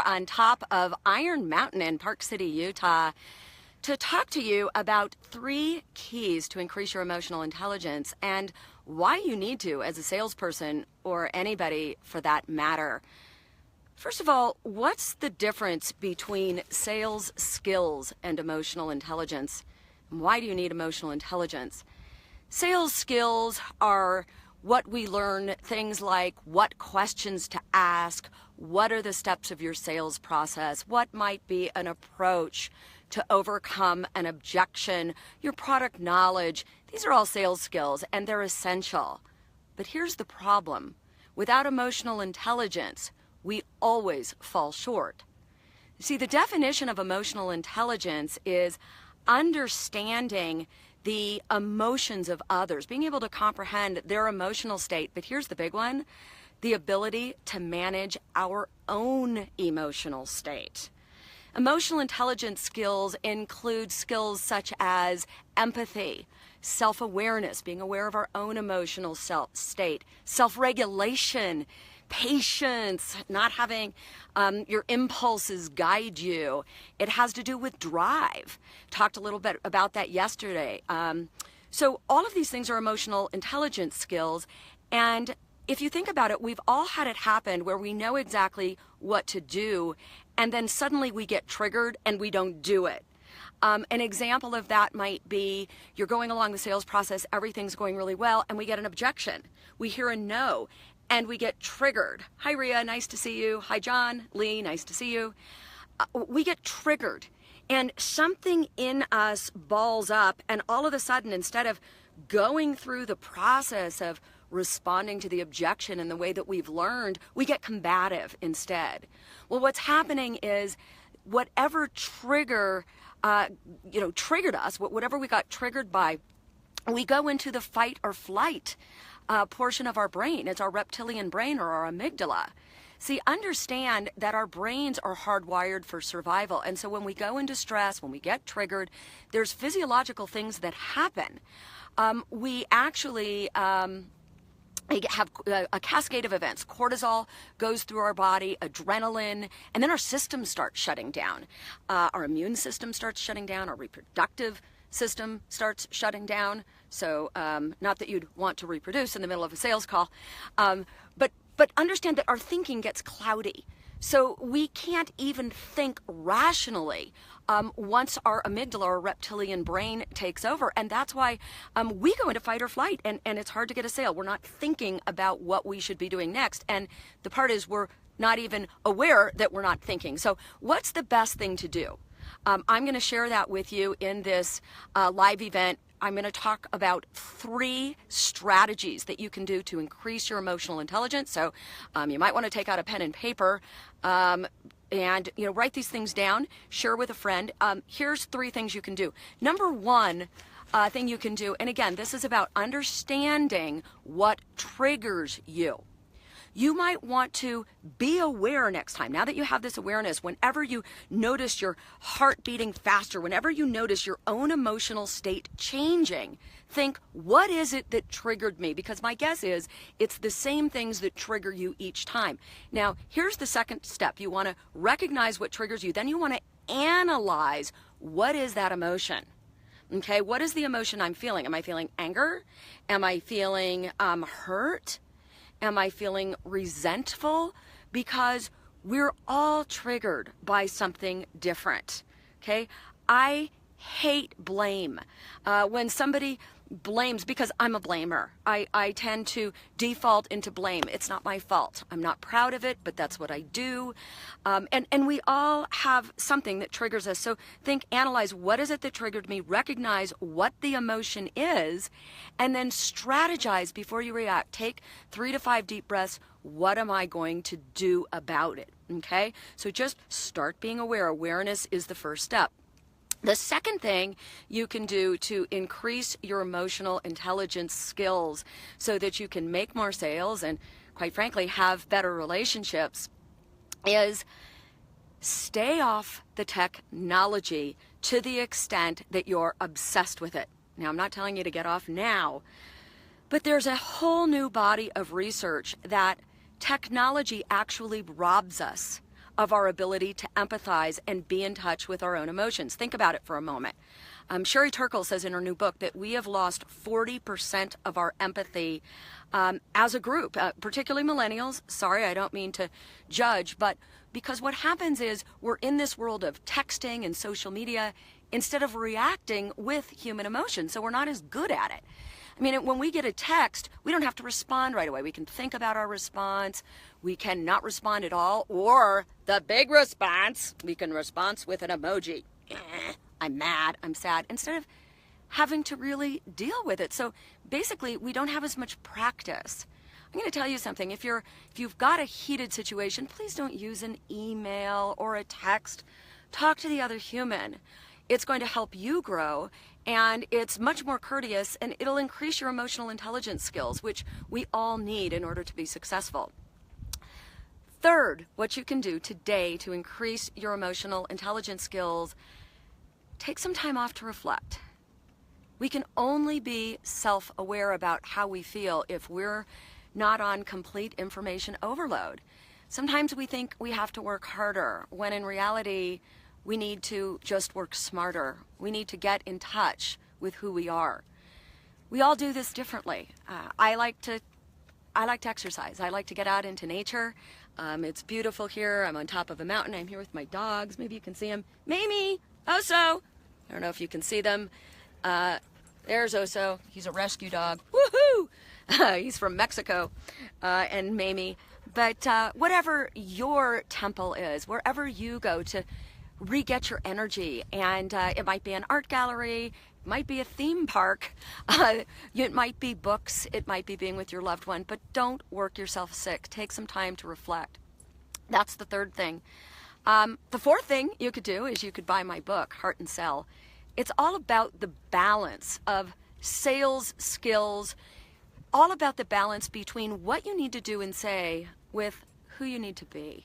here on top of Iron Mountain in Park City, Utah, to talk to you about 3 keys to increase your emotional intelligence and why you need to as a salesperson or anybody for that matter. First of all, what's the difference between sales skills and emotional intelligence? And why do you need emotional intelligence? Sales skills are what we learn, things like what questions to ask, what are the steps of your sales process, what might be an approach to overcome an objection, your product knowledge. These are all sales skills and they're essential. But here's the problem. Without emotional intelligence, we always fall short. See, the definition of emotional intelligence is understanding the emotions of others, being able to comprehend their emotional state. But here's the big one, the ability to manage our own emotional state. Emotional intelligence skills include skills such as empathy, self-awareness, being aware of our own emotional state, self-regulation, patience, not having your impulses guide you. It has to do with drive. Talked a little bit about that yesterday. So all of these things are emotional intelligence skills. And if you think about it, we've all had it happen where we know exactly what to do, and then suddenly we get triggered and we don't do it. An example of that might be you're going along the sales process, everything's going really well, and we get an objection. We hear a no, and we get triggered. Hi, Rhea, nice to see you. Hi, John, Lee, nice to see you. We get triggered, and something in us balls up, and all of a sudden, instead of going through the process of responding to the objection in the way that we've learned, we get combative instead. Well, what's happening is whatever trigger, triggered us, whatever we got triggered by, we go into the fight or flight portion of our brain. It's our reptilian brain or our amygdala. See, understand that our brains are hardwired for survival. And so when we go into stress, when we get triggered, there's physiological things that happen. We actually have a cascade of events. Cortisol goes through our body, adrenaline, and then our system starts shutting down. Our immune system starts shutting down, our reproductive system starts shutting down. So not that you'd want to reproduce in the middle of a sales call, but understand that our thinking gets cloudy. So we can't even think rationally once our amygdala or reptilian brain takes over. And that's why we go into fight or flight, and it's hard to get a sale. We're not thinking about what we should be doing next. And the part is we're not even aware that we're not thinking. So what's the best thing to do? I'm going to share that with you in this live event. I'm going to talk about 3 strategies that you can do to increase your emotional intelligence. So you might want to take out a pen and paper and write these things down, share with a friend. Here's 3 things you can do. Number 1 thing you can do, and again, this is about understanding what triggers you. You might want to be aware next time. Now that you have this awareness, whenever you notice your heart beating faster, whenever you notice your own emotional state changing, think, what is it that triggered me? Because my guess is it's the same things that trigger you each time. Now, here's the second step. You want to recognize what triggers you. Then you want to analyze, what is that emotion? Okay, what is the emotion I'm feeling? Am I feeling anger? Am I feeling hurt? Am I feeling resentful? Because we're all triggered by something different, okay? I hate blame. When somebody blames, because I'm a blamer, I tend to default into blame. It's not my fault. I'm not proud of it, but that's what I do. And we all have something that triggers us. So think, analyze, what is it that triggered me? Recognize what the emotion is, and then strategize before you react. Take 3 to 5 deep breaths. What am I going to do about it? Okay? So just start being aware. Awareness is the first step. The second thing you can do to increase your emotional intelligence skills so that you can make more sales and, quite frankly, have better relationships is stay off the technology to the extent that you're obsessed with it. Now, I'm not telling you to get off now, but there's a whole new body of research that technology actually robs us of our ability to empathize and be in touch with our own emotions. Think about it for a moment. Shari Levitin says in her new book that we have lost 40% of our empathy as a group, particularly millennials. Sorry, I don't mean to judge, but because what happens is we're in this world of texting and social media instead of reacting with human emotion, so we're not as good at it. I mean, when we get a text, we don't have to respond right away. We can think about our response. We can not respond at all, or the big response, we can respond with an emoji. I'm mad, I'm sad, instead of having to really deal with it. So basically, we don't have as much practice. I'm going to tell you something. If you've got a heated situation, please don't use an email or a text. Talk to the other human. It's going to help you grow, and it's much more courteous, and it'll increase your emotional intelligence skills, which we all need in order to be successful. Third, what you can do today to increase your emotional intelligence skills, take some time off to reflect. We can only be self-aware about how we feel if we're not on complete information overload. Sometimes we think we have to work harder, when in reality, we need to just work smarter. We need to get in touch with who we are. We all do this differently. I like to exercise. I like to get out into nature. It's beautiful here. I'm on top of a mountain. I'm here with my dogs. Maybe you can see them. Mamie, Oso. I don't know if you can see them. There's Oso. He's a rescue dog. Woohoo! He's from Mexico. And Mamie. But whatever your temple is, wherever you go to re-get your energy, and it might be an art gallery, it might be a theme park, it might be books, it might be being with your loved one, but don't work yourself sick. Take some time to reflect. That's the third thing. The fourth thing you could do is you could buy my book, Heart and Sell. It's all about the balance of sales skills, all about the balance between what you need to do and say with who you need to be.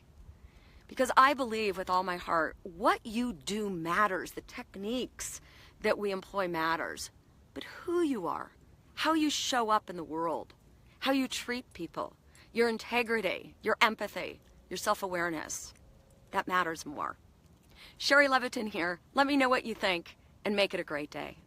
Because I believe with all my heart, what you do matters. The techniques that we employ matters. But who you are, how you show up in the world, how you treat people, your integrity, your empathy, your self-awareness, that matters more. Shari Levitin here. Let me know what you think and make it a great day.